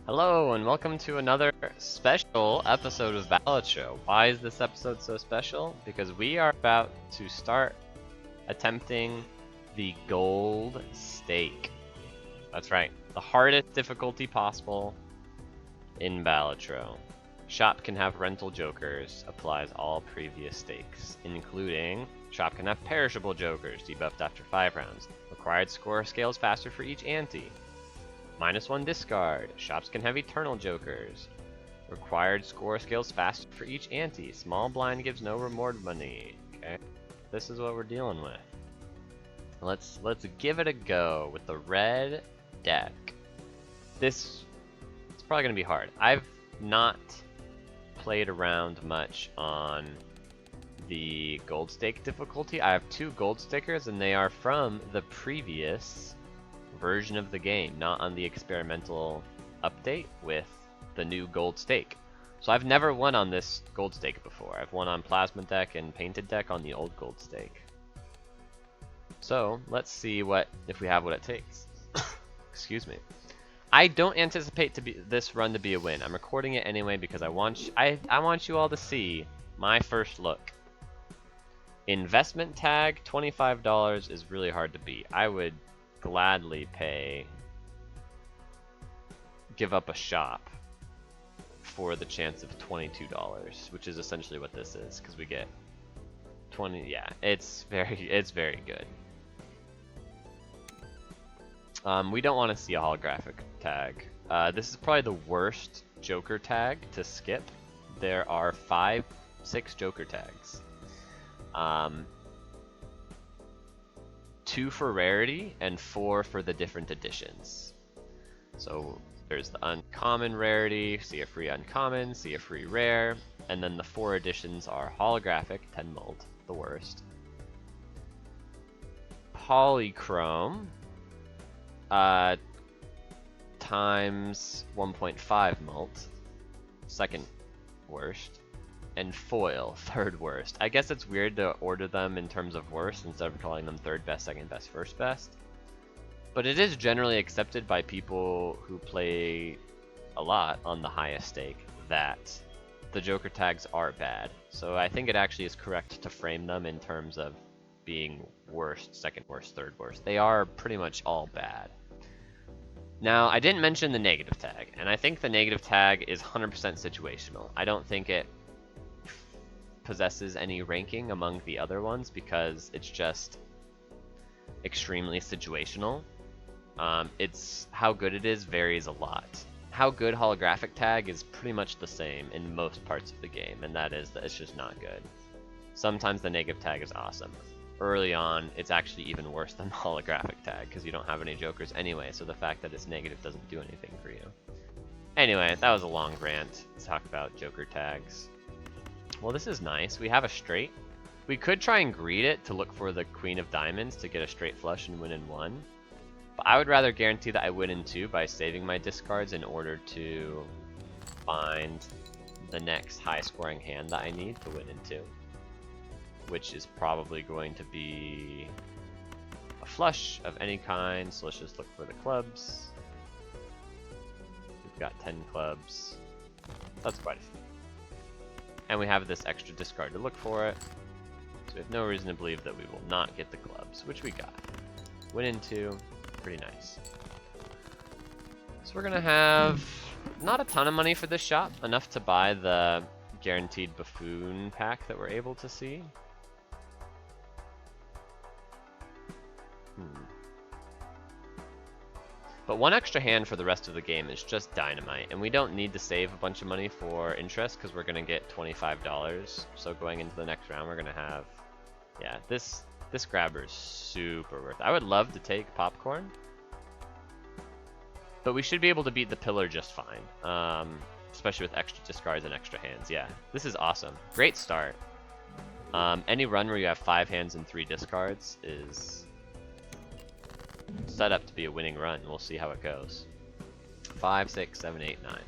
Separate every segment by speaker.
Speaker 1: Hello and welcome to another special episode of Balatro. Why is this episode so special? Because we are about to start attempting the gold stake. That's right, the hardest difficulty possible in Balatro. Shop can have rental jokers, applies all previous stakes, including shop can have perishable jokers, debuffed after 5 rounds. Required score scales faster for each ante. -1 discard. Shops can have eternal jokers. Required score scales faster for each ante. Small blind gives no reward money. Okay, this is what we're dealing with. Let's give it a go with the red deck. It's probably gonna be hard. I've not played around much on the gold stake difficulty. I have 2 gold stickers and they are from the previous version of the game, not on the experimental update with the new gold stake. So I've never won on this gold stake before. I've won on plasma deck and painted deck on the old gold stake. So let's see if we have what it takes. Excuse me. I don't anticipate this run to be a win. I'm recording it anyway because I want you all to see my first look. Investment tag $25 is really hard to beat. I would gladly give up a shop for the chance of $22, which is essentially what this is, because we get 20. Yeah, it's very good. We don't want to see a holographic tag. This is probably the worst Joker tag to skip. There are 6 Joker tags. 2 for rarity and 4 for the different editions. So there's the uncommon rarity, see a free uncommon, see a free rare, and then the 4 editions are holographic, 10 mult, the worst. Polychrome, times 1.5 mult, second worst. And foil, third worst. I guess it's weird to order them in terms of worst instead of calling them third best, second best, first best. But it is generally accepted by people who play a lot on the highest stake that the Joker tags are bad. So I think it actually is correct to frame them in terms of being worst, second worst, third worst. They are pretty much all bad. Now, I didn't mention the negative tag, and I think the negative tag is 100% situational. I don't think it possesses any ranking among the other ones because it's just extremely situational. It's how good it is varies a lot. How good holographic tag is pretty much the same in most parts of the game, and that is that it's just not good. Sometimes the negative tag is awesome. Early on, it's actually even worse than the holographic tag because you don't have any jokers anyway, so the fact that it's negative doesn't do anything for you. Anyway, that was a long rant to talk about Joker tags. Well, this is nice. We have a straight. We could try and greed it to look for the Queen of Diamonds to get a straight flush and win in 1. But I would rather guarantee that I win in 2 by saving my discards in order to find the next high scoring hand that I need to win in 2. Which is probably going to be a flush of any kind, so let's just look for the clubs. We've got 10 clubs. That's quite a few. And we have this extra discard to look for it. So we have no reason to believe that we will not get the clubs, which we got. Win in 2, pretty nice. So we're gonna have not a ton of money for this shop, enough to buy the guaranteed buffoon pack that we're able to see. But 1 extra hand for the rest of the game is just dynamite, and we don't need to save a bunch of money for interest because we're gonna get $25. So going into the next round, we're gonna have, yeah, this grabber is super worth it. I would love to take popcorn, but we should be able to beat the pillar just fine, especially with extra discards and extra hands. Yeah, this is awesome. Great start. Any run where you have 5 hands and 3 discards is set up to be a winning run. We'll see how it goes. 5, 6, 7, 8, 9.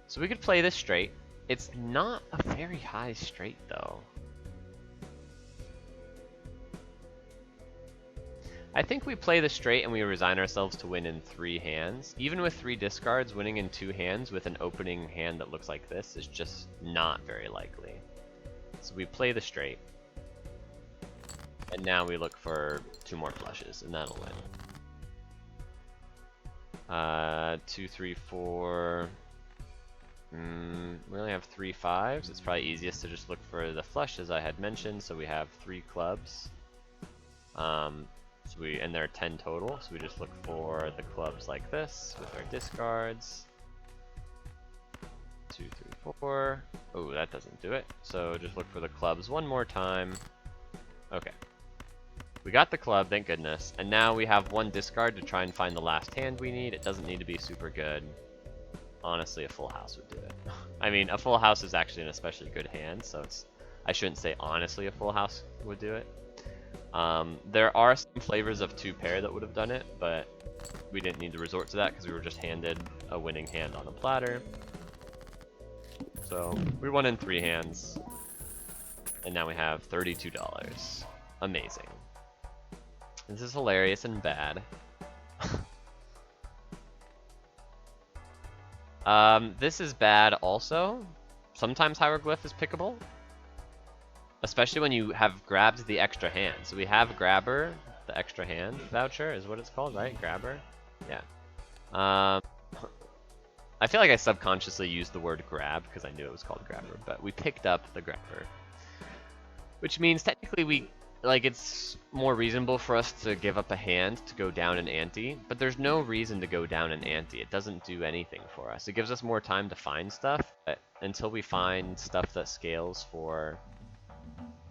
Speaker 1: So we could play this straight. It's not a very high straight though. I think we play the straight and we resign ourselves to win in 3 hands. Even with 3 discards, winning in 2 hands with an opening hand that looks like this is just not very likely. So we play the straight. And now we look for 2 more flushes, and that'll win. 2, 3, 4. We only have 3 5s. It's probably easiest to just look for the flush, as I had mentioned. So we have 3 clubs. And there are 10 total. So we just look for the clubs like this with our discards. 2, 3, 4. Oh, that doesn't do it. So just look for the clubs one more time. Okay. We got the club, thank goodness. And now we have 1 discard to try and find the last hand we need. It doesn't need to be super good. Honestly, a full house would do it. I mean, a full house is actually an especially good hand, so I shouldn't say honestly a full house would do it. There are some flavors of 2 pair that would have done it, but we didn't need to resort to that because we were just handed a winning hand on a platter. So we won in 3 hands, and now we have $32. Amazing. This is hilarious and bad. This is bad also. Sometimes Hieroglyph is pickable. Especially when you have grabbed the extra hand. So we have Grabber, the extra hand voucher is what it's called, right? Grabber? Yeah. I feel like I subconsciously used the word grab because I knew it was called Grabber, but we picked up the Grabber. Which means technically it's more reasonable for us to give up a hand to go down an ante, but there's no reason to go down an ante. It doesn't do anything for us. It gives us more time to find stuff, but until we find stuff that scales for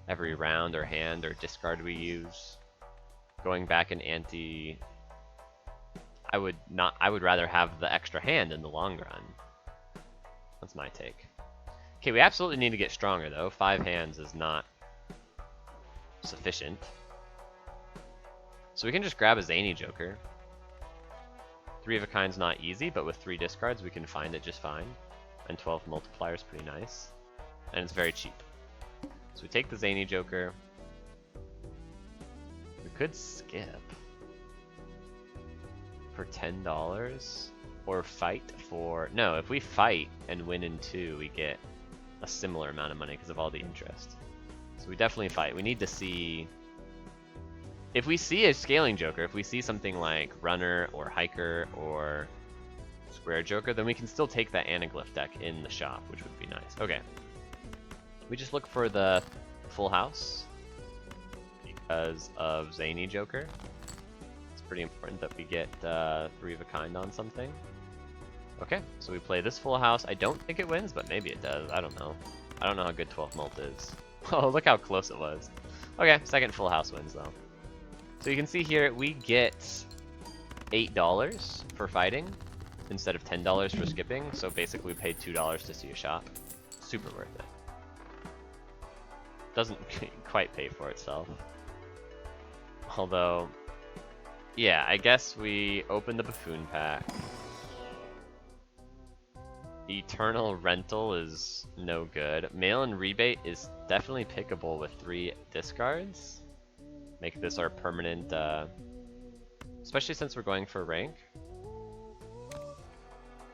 Speaker 1: every round or hand or discard we use, going back an ante, I would rather have the extra hand in the long run. That's my take. Okay, we absolutely need to get stronger though. 5 hands is not sufficient. So we can just grab a Zany Joker. 3 of a kind's not easy, but with 3 discards we can find it just fine. And 12 multiplier is pretty nice. And it's very cheap. So we take the Zany Joker. We could skip for $10 or fight for... No, if we fight and win in 2, we get a similar amount of money because of all the interest. So we definitely fight. We need to see... If we see a Scaling Joker, if we see something like Runner or Hiker or Square Joker, then we can still take that Anaglyph deck in the shop, which would be nice. Okay. We just look for the full house because of Zany Joker. It's pretty important that we get 3 of a kind on something. Okay, so we play this full house. I don't think it wins, but maybe it does. I don't know. I don't know how good 12 mult is. Oh, look how close it was. Okay, second full house wins though. So you can see here we get $8 for fighting instead of $10 for skipping. So basically we paid $2 to see a shop. Super worth it. Doesn't quite pay for itself. Although, yeah, I guess we open the Buffoon pack. Eternal Rental is no good. Mail-in Rebate is definitely pickable with 3 discards. Make this our permanent, especially since we're going for rank.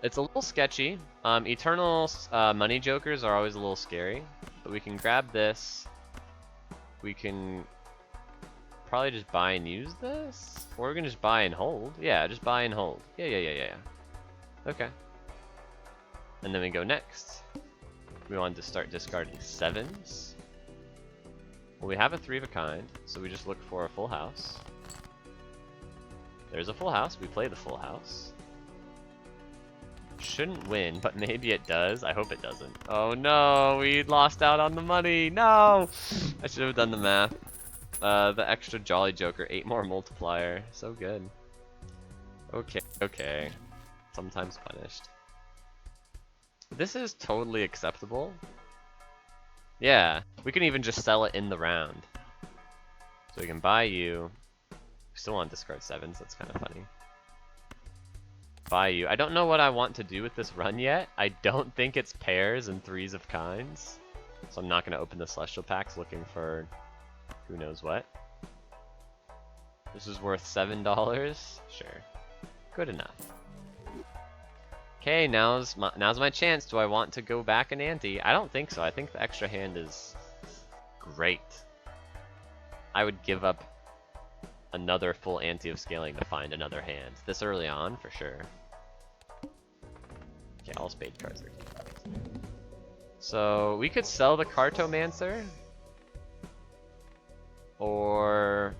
Speaker 1: It's a little sketchy. Eternal Money Jokers are always a little scary, but we can grab this. We can probably just buy and use this, or we can just buy and hold. Yeah, just buy and hold. Yeah. Okay. And then we go next. We want to start discarding 7s. Well, we have a 3 of a kind, so we just look for a full house. There's a full house. We play the full house. Shouldn't win, but maybe it does. I hope it doesn't. Oh no, we lost out on the money. No! I should have done the math. The extra Jolly Joker, 8 more multiplier. So good. Okay. Sometimes punished. This is totally acceptable. Yeah, we can even just sell it in the round. So we can buy you. We still want to discard 7s, that's kind of funny. Buy you. I don't know what I want to do with this run yet. I don't think it's pairs and 3s of kinds. So I'm not going to open the Celestial Packs looking for who knows what. This is worth $7. Sure. Good enough. Okay, now's my chance. Do I want to go back an ante? I don't think so. I think the extra hand is great. I would give up another full ante of scaling to find another hand. This early on, for sure. Okay, all spade cards are good. So, we could sell the Cartomancer. Or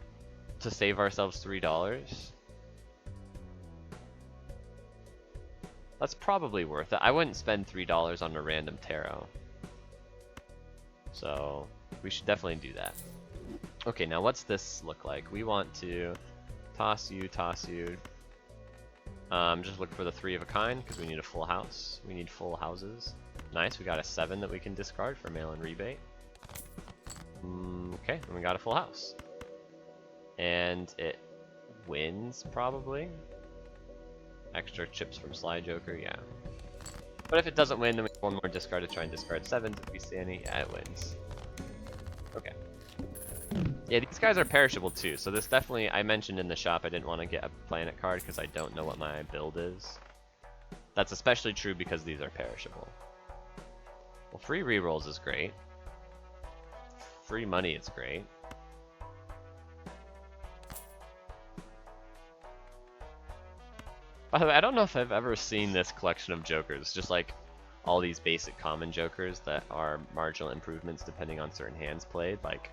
Speaker 1: to save ourselves $3. That's probably worth it. I wouldn't spend $3 on a random tarot. So, we should definitely do that. Okay, now what's this look like? We want to toss you. Just look for the 3 of a kind, because we need a full house. We need full houses. Nice, we got a 7 that we can discard for mail-in rebate. Okay, and we got a full house. And it wins, probably. Extra chips from Sly Joker, yeah. But if it doesn't win, then we have one more discard to try and discard 7s. If we see any, yeah, it wins. Okay. Yeah, these guys are perishable too, so this definitely, I mentioned in the shop I didn't want to get a planet card because I don't know what my build is. That's especially true because these are perishable. Well, free rerolls is great. Free money is great. By the way, I don't know if I've ever seen this collection of jokers, just like all these basic common jokers that are marginal improvements depending on certain hands played. Like,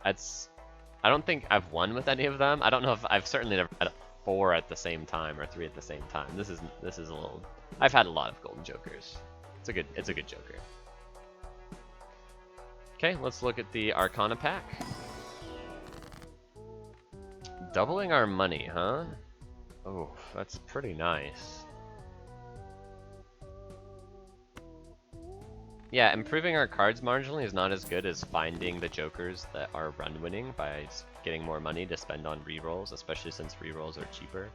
Speaker 1: I don't think I've won with any of them. I don't know if I've certainly never had 4 at the same time or 3 at the same time. This is a little. I've had a lot of golden jokers. It's a good joker. Okay, let's look at the Arcana pack. Doubling our money, huh? Oh, that's pretty nice. Yeah, improving our cards marginally is not as good as finding the jokers that are run winning by getting more money to spend on rerolls, especially since rerolls are cheaper.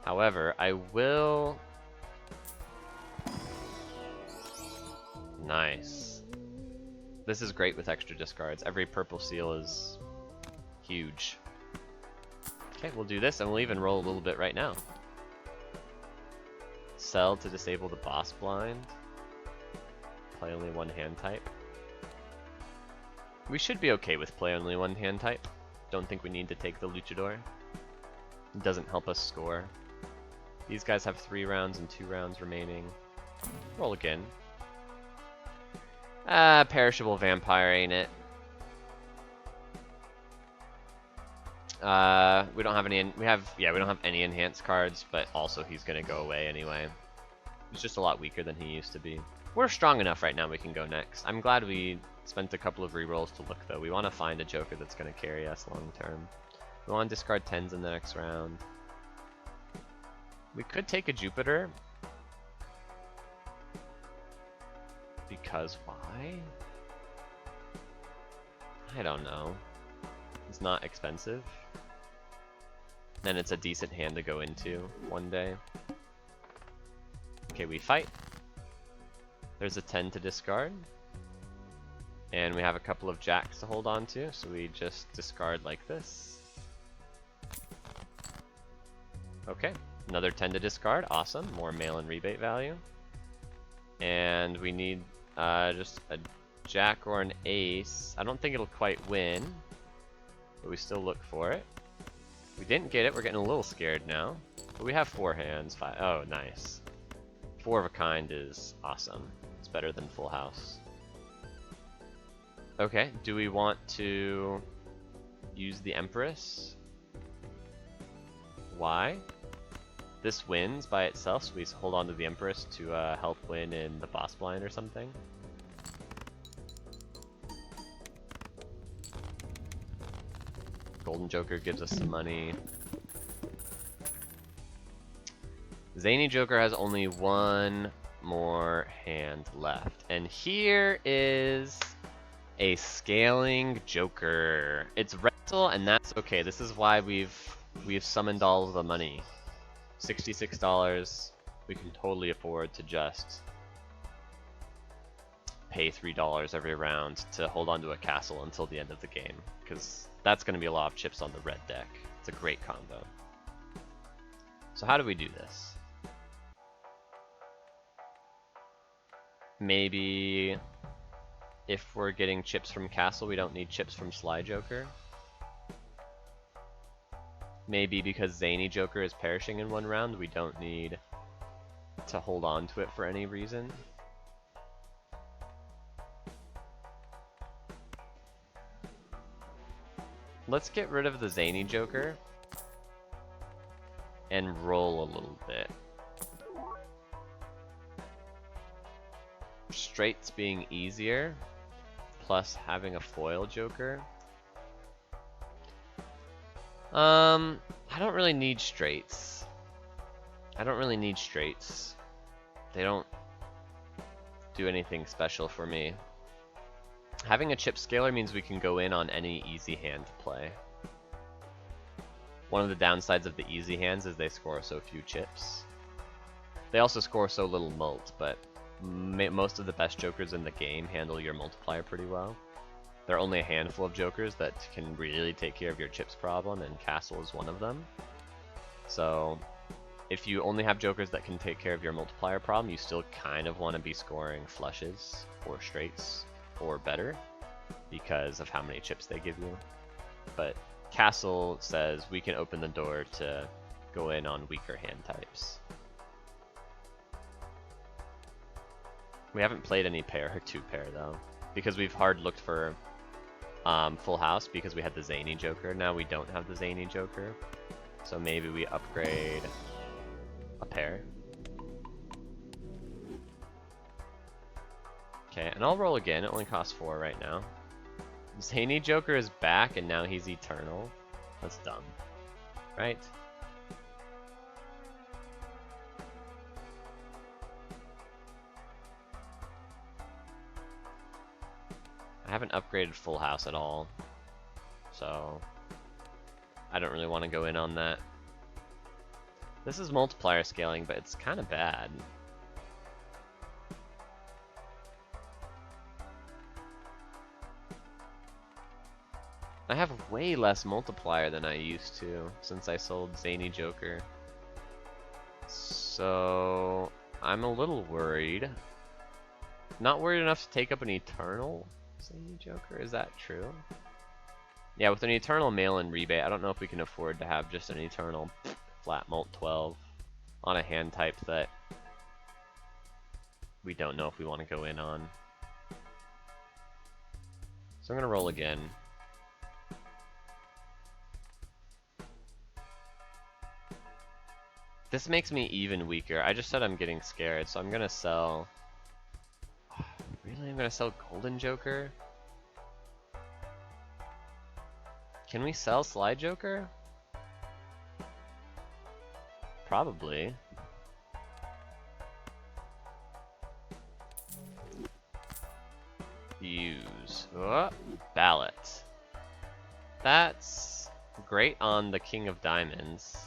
Speaker 1: However, I will... Nice. This is great with extra discards. Every purple seal is huge. Okay, we'll do this, and we'll even roll a little bit right now. Sell to disable the boss blind. Play only one hand type. We should be okay with play only one hand type. Don't think we need to take the luchador. It doesn't help us score. These guys have 3 rounds and 2 rounds remaining. Roll again. Perishable vampire, ain't it? We don't have any. We don't have any enhanced cards, but also he's gonna go away anyway. He's just a lot weaker than he used to be. We're strong enough right now. We can go next. I'm glad we spent a couple of rerolls to look though. We want to find a joker that's gonna carry us long term. We want to discard 10s in the next round. We could take a Jupiter. Because why? I don't know. It's not expensive. And it's a decent hand to go into one day. Okay, we fight. There's a 10 to discard. And we have a couple of jacks to hold on to, so we just discard like this. Okay, another 10 to discard. Awesome, more mail-in rebate value. And we need just a jack or an ace. I don't think it'll quite win, but we still look for it. We didn't get it. We're getting a little scared now. But we have 4 hands. 5. Oh, nice. 4 of a kind is awesome. It's better than full house. Okay, do we want to use the Empress? Why? This wins by itself, so we hold on to the Empress to help win in the boss blind or something. Golden Joker gives us some money. Zany Joker has only 1 more hand left. And here is a scaling Joker. It's rental, and that's okay. This is why we've summoned all of the money. $66. We can totally afford to just pay $3 every round to hold on to a castle until the end of the game, because that's going to be a lot of chips on the red deck. It's a great combo. So how do we do this? Maybe if we're getting chips from castle, we don't need chips from Sly Joker. Maybe because Zany Joker is perishing in one round, we don't need to hold on to it for any reason. Let's get rid of the Zany Joker and roll a little bit. Straights being easier, plus having a foil Joker. I don't really need straights. They don't do anything special for me. Having a chip scaler means we can go in on any easy hand to play. One of the downsides of the easy hands is they score so few chips. They also score so little mult, but most of the best jokers in the game handle your multiplier pretty well. There are only a handful of jokers that can really take care of your chips problem, and Castle is one of them. So if you only have jokers that can take care of your multiplier problem, you still kind of want to be scoring flushes or straights or better because of how many chips they give you. But Castle says we can open the door to go in on weaker hand types. We haven't played any pair or two pair though, because we've hard looked for full house because we had the Zany Joker. Now we don't have the Zany Joker, so maybe we upgrade a pair. Okay, and I'll roll again. It only costs 4 right now. Zany Joker is back and now he's eternal. That's dumb, right? I haven't upgraded full house at all, so I don't really want to go in on that. This is multiplier scaling, but it's kind of bad. I have way less multiplier than I used to since I sold Zany Joker. So I'm a little worried. Not worried enough to take up an Eternal Zany Joker, is that true? Yeah, with an Eternal mail-in rebate, I don't know if we can afford to have just an Eternal flat mult 12 on a hand type that we don't know if we want to go in on. So I'm gonna roll again. This makes me even weaker. I just said I'm getting scared, so I'm gonna sell... Really? I'm gonna sell Golden Joker? Can we sell Sly Joker? Probably. Use. Oh, ballot. That's great on the King of Diamonds.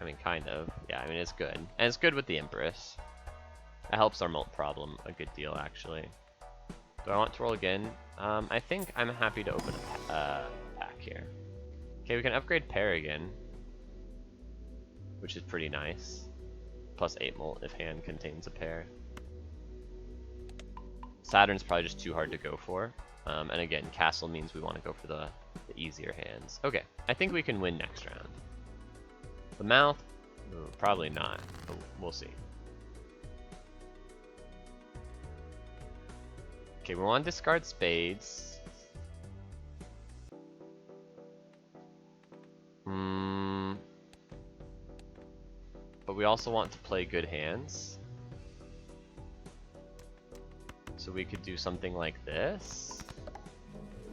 Speaker 1: I mean, kind of. Yeah, I mean, it's good. And it's good with the Empress. It helps our mult problem a good deal, actually. Do I want to roll again? I think I'm happy to open a pack here. Okay, we can upgrade pair again, which is pretty nice. Plus 8 mult if hand contains a pair. Saturn's probably just too hard to go for. And again, Castle means we want to go for the easier hands. Okay, I think we can win next round. The mouth? Ooh, probably not, but we'll see. Okay, we want to discard spades. But we also want to play good hands. So we could do something like this.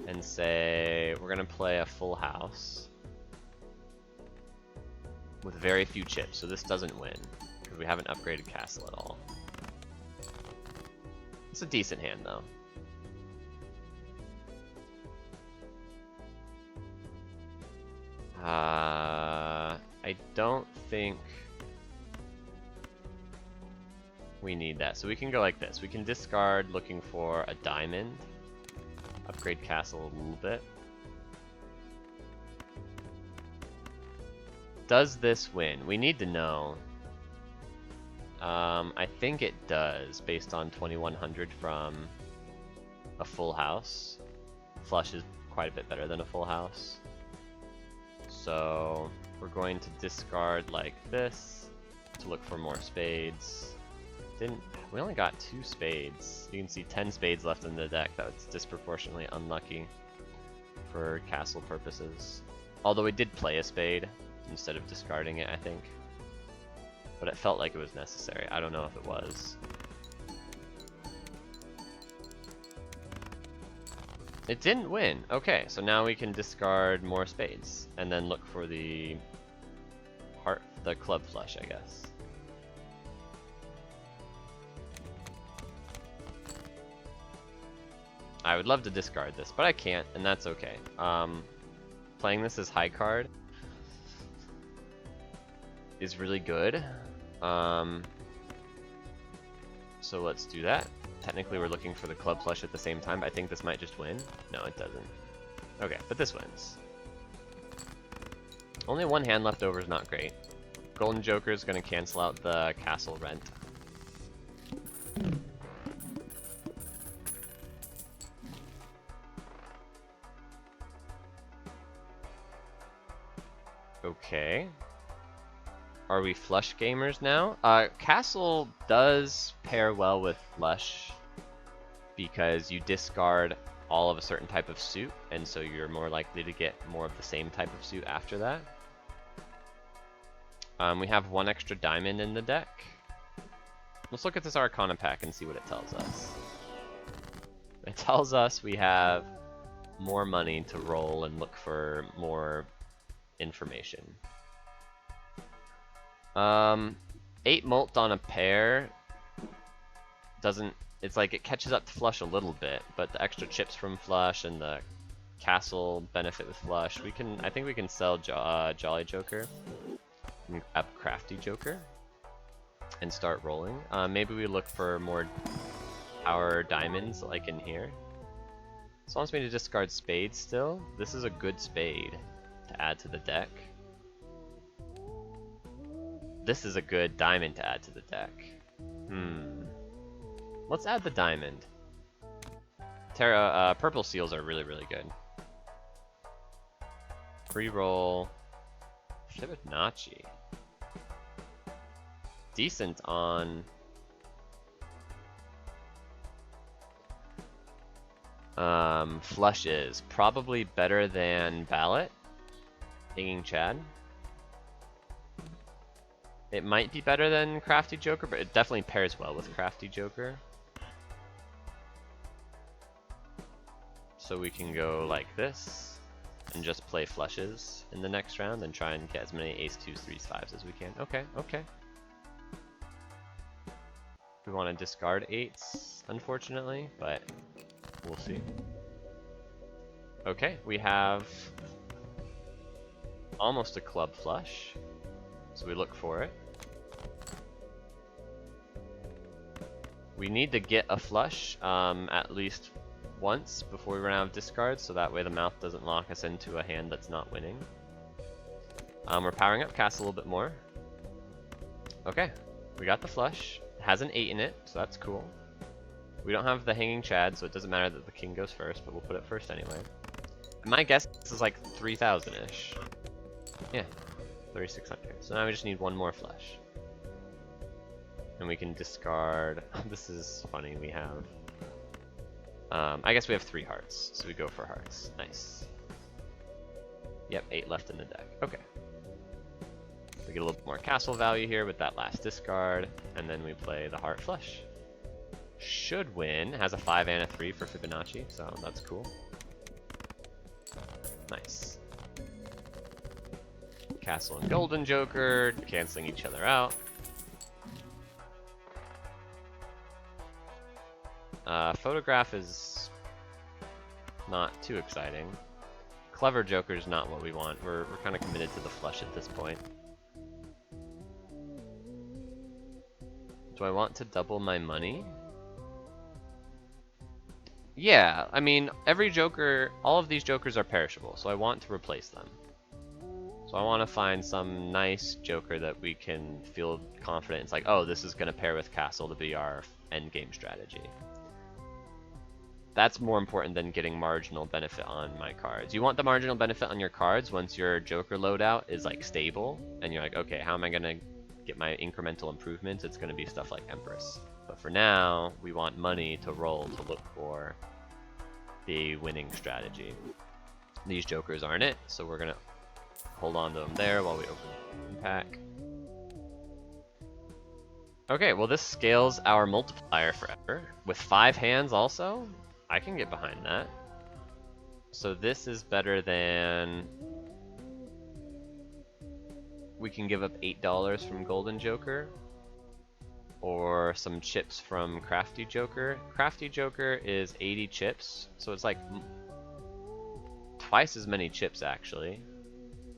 Speaker 1: And say, we're going to play a full house. With very few chips, so this doesn't win. Because we haven't upgraded Castle at all. It's a decent hand, though. I don't think... We need that. So we can go like this. We can discard looking for a diamond. Upgrade castle a little bit. Does this win? We need to know. I think it does, based on 2100 from a full house. Flush is quite a bit better than a full house. So we're going to discard like this to look for more spades. We only got 2 spades. You can see 10 spades left in the deck. That was disproportionately unlucky for castle purposes. Although we did play a spade instead of discarding it, I think. But it felt like it was necessary. I don't know if it was. It didn't win. Okay, so now we can discard more spades and then look for the club flush, I guess. I would love to discard this, but I can't, and that's okay. Playing this as high card is really good. So let's do that. Technically we're looking for the club flush at the same time, but I think this might just win. No, it doesn't. Okay, but this wins. Only 1 hand left over is not great. Golden Joker is going to cancel out the castle rent. Okay. Are we flush gamers now? Castle does pair well with flush because you discard all of a certain type of suit, and so you're more likely to get more of the same type of suit after that. We have 1 extra diamond in the deck. Let's look at this Arcana pack and see what it tells us. It tells us we have more money to roll and look for more information. 8 molt on a pair doesn't, it's like it catches up to flush a little bit, but the extra chips from flush and the castle benefit with flush, I think we can sell Jolly Joker and grab Crafty Joker and start rolling. Maybe we look for more power diamonds like in here. This wants me to discard spades still. This is a good spade to add to the deck. This is a good diamond to add to the deck. Let's add the diamond. Purple seals are really, really good. Pre-roll Fibonacci. Decent on flushes. Probably better than Ballot. Hanging Chad. It might be better than Crafty Joker, but it definitely pairs well with Crafty Joker. So we can go like this and just play flushes in the next round and try and get as many ace 2s, 3s, 5s as we can. Okay, okay. We want to discard 8s, unfortunately, but we'll see. Okay, we have almost a club flush. So we look for it. We need to get a flush at least once before we run out of discards, so that way the mouth doesn't lock us into a hand that's not winning. We're powering up castle a little bit more. Okay, we got the flush. It has an 8 in it, so that's cool. We don't have the hanging Chad, so it doesn't matter that the king goes first, but we'll put it first anyway. And my guess is like 3,000-ish. Yeah. 3,600. So now we just need 1 more flush. And we can discard... This is funny, we have... I guess we have 3 hearts, so we go for hearts. Nice. Yep, 8 left in the deck. Okay. We get a little bit more castle value here with that last discard, and then we play the heart flush. Should win. Has a 5 and a 3 for Fibonacci, so that's cool. Nice. Castle and Golden Joker, canceling each other out. Photograph is not too exciting. Clever Joker is not what we want. We're kind of committed to the flush at this point. Do I want to double my money? Yeah, I mean, every joker, all of these jokers are perishable, so I want to replace them. So I want to find some nice joker that we can feel confident. It's like, oh, this is going to pair with castle to be our endgame strategy. That's more important than getting marginal benefit on my cards. You want the marginal benefit on your cards once your joker loadout is like stable, and you're like, okay, how am I going to get my incremental improvements? It's going to be stuff like Empress. But for now, we want money to roll to look for the winning strategy. These jokers aren't it, so we're going to hold on to them there while we open the pack. Okay, well this scales our multiplier forever. With 5 hands also, I can get behind that. So this is better than... We can give up $8 from Golden Joker. Or some chips from Crafty Joker. Crafty Joker is 80 chips, so it's like twice as many chips actually.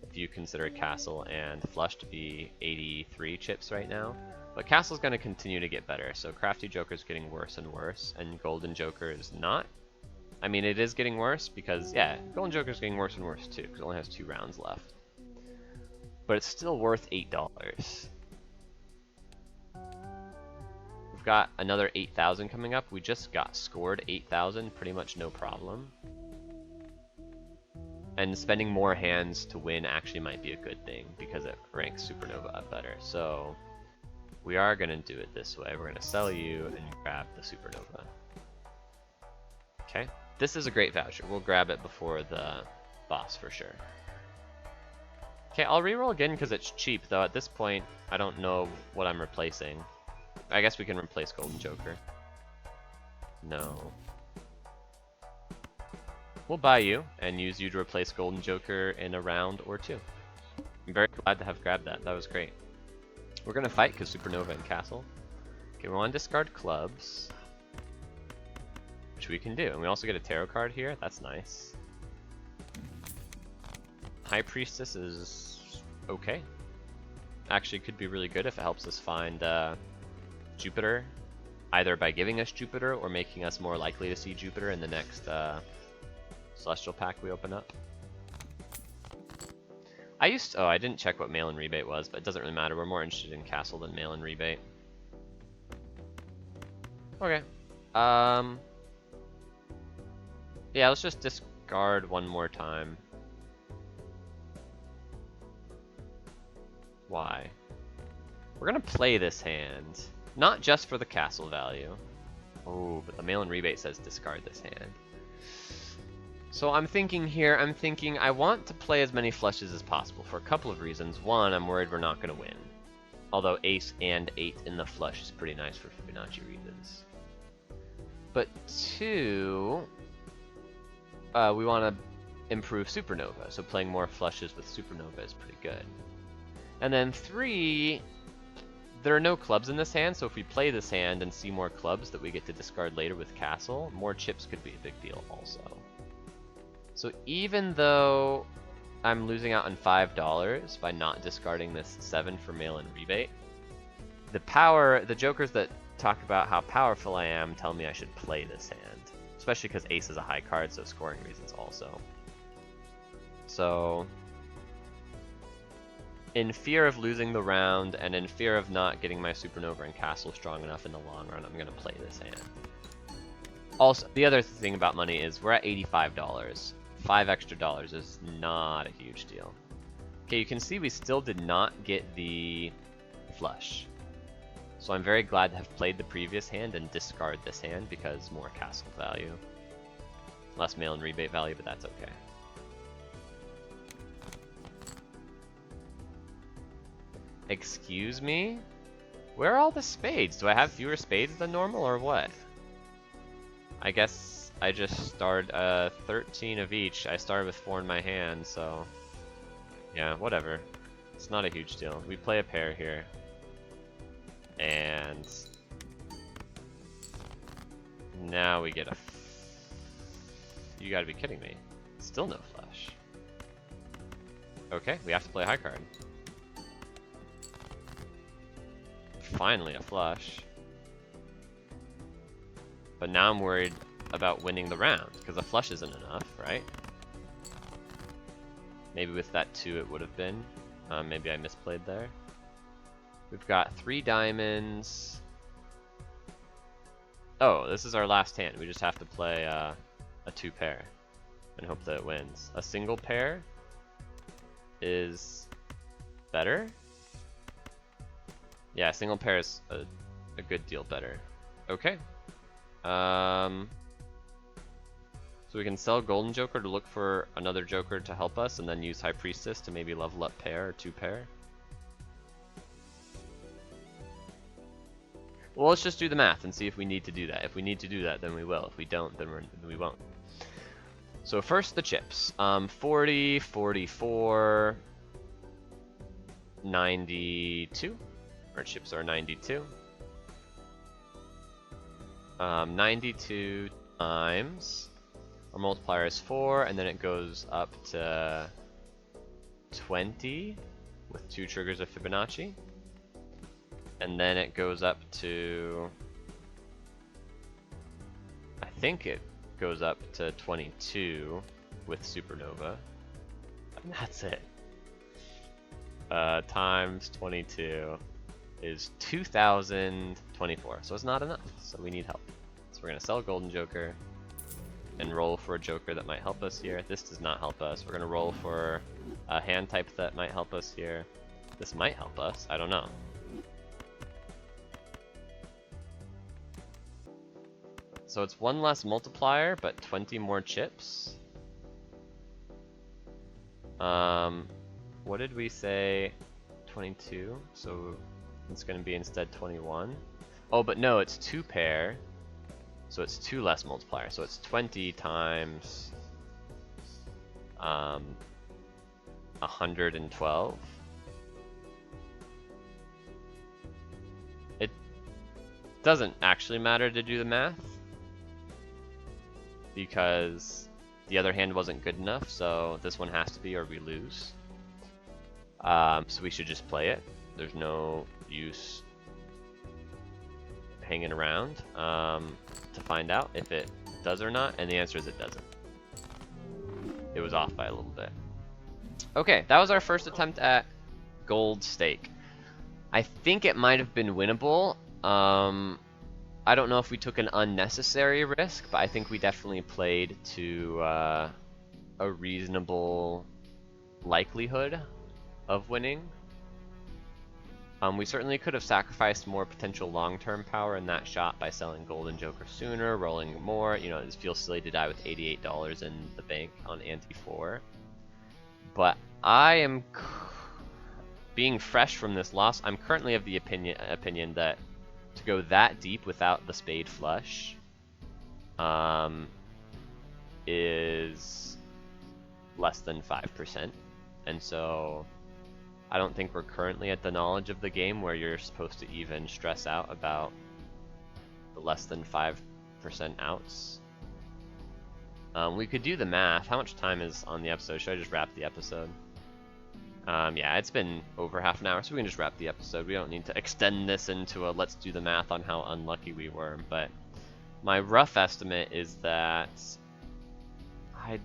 Speaker 1: If you consider Castle and Flush to be 83 chips right now. But Castle's going to continue to get better, so Crafty Joker's getting worse and worse, and Golden Joker is not. I mean, it is getting worse because, yeah, Golden Joker's getting worse and worse too, because it only has 2 rounds left. But it's still worth $8. We've got another 8,000 coming up. We just got scored 8,000, pretty much no problem. And spending more hands to win actually might be a good thing because it ranks Supernova up better. So we are going to do it this way. We're going to sell you and grab the Supernova. Okay, this is a great voucher. We'll grab it before the boss for sure. Okay, I'll reroll again because it's cheap, though at this point I don't know what I'm replacing. I guess we can replace Golden Joker. No. We'll buy you and use you to replace Golden Joker in a round or 2. I'm very glad to have grabbed that. That was great. We're going to fight because Supernova and Castle. Okay, we want to discard clubs, which we can do. And we also get a tarot card here. That's nice. High Priestess is okay. Actually, could be really good if it helps us find Jupiter, either by giving us Jupiter or making us more likely to see Jupiter in the next Celestial pack we open up. I didn't check what mail-in rebate was, but it doesn't really matter. We're more interested in Castle than mail-in rebate. Okay. Yeah, let's just discard one more time. Why? We're gonna play this hand. Not just for the castle value. Oh, but the mail-in rebate says discard this hand. So I'm thinking here, I want to play as many flushes as possible for a couple of reasons. One, I'm worried we're not going to win. Although ace and 8 in the flush is pretty nice for Fibonacci reasons. But 2, we want to improve Supernova, so playing more flushes with Supernova is pretty good. And then 3, there are no clubs in this hand, so if we play this hand and see more clubs that we get to discard later with Castle, more chips could be a big deal also. So even though I'm losing out on $5 by not discarding this 7 for mail-in rebate, the jokers that talk about how powerful I am tell me I should play this hand. Especially because ace is a high card, so scoring reasons also. So in fear of losing the round, and in fear of not getting my Supernova and Castle strong enough in the long run, I'm going to play this hand. Also, the other thing about money is we're at $85. $5 extra is not a huge deal. Okay, you can see we still did not get the flush. So I'm very glad to have played the previous hand and discard this hand because more castle value. Less mail-in rebate value, but that's okay. Excuse me? Where are all the spades? Do I have fewer spades than normal or what? I guess I just started 13 of each. I started with 4 in my hand, so yeah, whatever. It's not a huge deal. We play a pair here. And now we get a you gotta be kidding me. Still no flush. Okay, we have to play a high card. finally a flush. But now I'm worried about winning the round, because a flush isn't enough, right? Maybe with that 2 it would have been. Maybe I misplayed there. We've got 3 diamonds. Oh, this is our last hand. We just have to play a 2 pair and hope that it wins. A single pair is better? Yeah, single pair is a good deal better. Okay. So we can sell Golden Joker to look for another Joker to help us, and then use High Priestess to maybe level up pair or 2 pair. Well, let's just do the math and see if we need to do that. If we need to do that, then we will. If we don't, then we won't. So first, the chips. 40, 44, 92. Our chips are 92. 92 times. Our multiplier is 4, and then it goes up to 20 with 2 triggers of Fibonacci. And then it goes up to, I think it goes up to 22 with Supernova. And that's it. Times 22 is 2024. So it's not enough. So we need help. So we're going to sell Golden Joker and roll for a Joker that might help us here. This does not help us. We're going to roll for a hand type that might help us here. This might help us. I don't know. So it's 1 less multiplier, but 20 more chips. What did we say? 22. So it's going to be instead 21. Oh, but no, it's 2 pair. So it's 2 less multiplier. So it's 20 times 112. It doesn't actually matter to do the math, because the other hand wasn't good enough, so this one has to be or we lose. So we should just play it. There's no use hanging around to find out if it does or not, and the answer is it doesn't. It was off by a little bit. Okay, that was our first attempt at gold stake. I think it might have been winnable. I don't know if we took an unnecessary risk, but I think we definitely played to a reasonable likelihood of winning. We certainly could have sacrificed more potential long-term power in that shot by selling Golden Joker sooner, rolling more. You know, it feels silly to die with $88 in the bank on ante 4. But I am, being fresh from this loss, I'm currently of the opinion that to go that deep without the spade flush is less than 5%. And so I don't think we're currently at the knowledge of the game where you're supposed to even stress out about the less than 5% outs. We could do the math. How much time is on the episode? Should I just wrap the episode? Yeah, it's been over half an hour, so we can just wrap the episode. We don't need to extend this into a let's do the math on how unlucky we were. But my rough estimate is that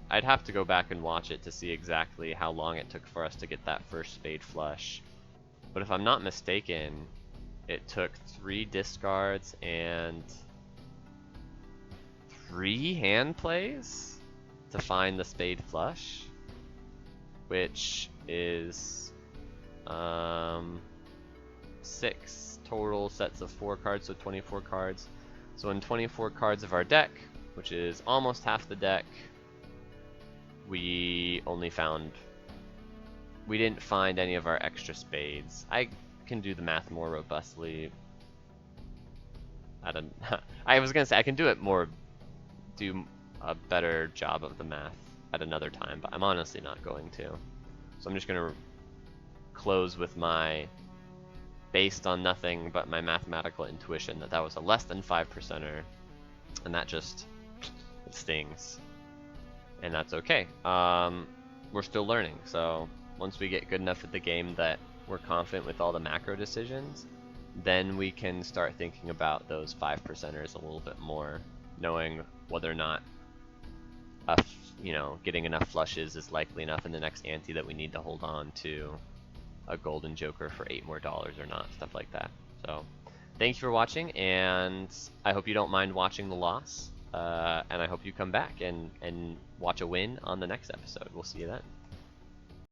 Speaker 1: I'd have to go back and watch it to see exactly how long it took for us to get that first spade flush. But if I'm not mistaken, it took 3 discards and 3 hand plays to find the spade flush, which is 6 total sets of 4 cards, so 24 cards. So in 24 cards of our deck, which is almost half the deck, we didn't find any of our extra spades. I can do the math more robustly. I was gonna say I can do a better job of the math at another time, but I'm honestly not going to. So I'm just gonna close with my, based on nothing but my mathematical intuition, that was a less than 5%er, and that just, it stings. And that's okay. We're still learning, so once we get good enough at the game that we're confident with all the macro decisions, then we can start thinking about those 5%ers a little bit more, knowing whether or not getting enough flushes is likely enough in the next ante that we need to hold on to a golden joker for $8 more or not, stuff like that. So thank you for watching, and I hope you don't mind watching the loss, and I hope you come back and watch a win on the next episode. We'll see you then.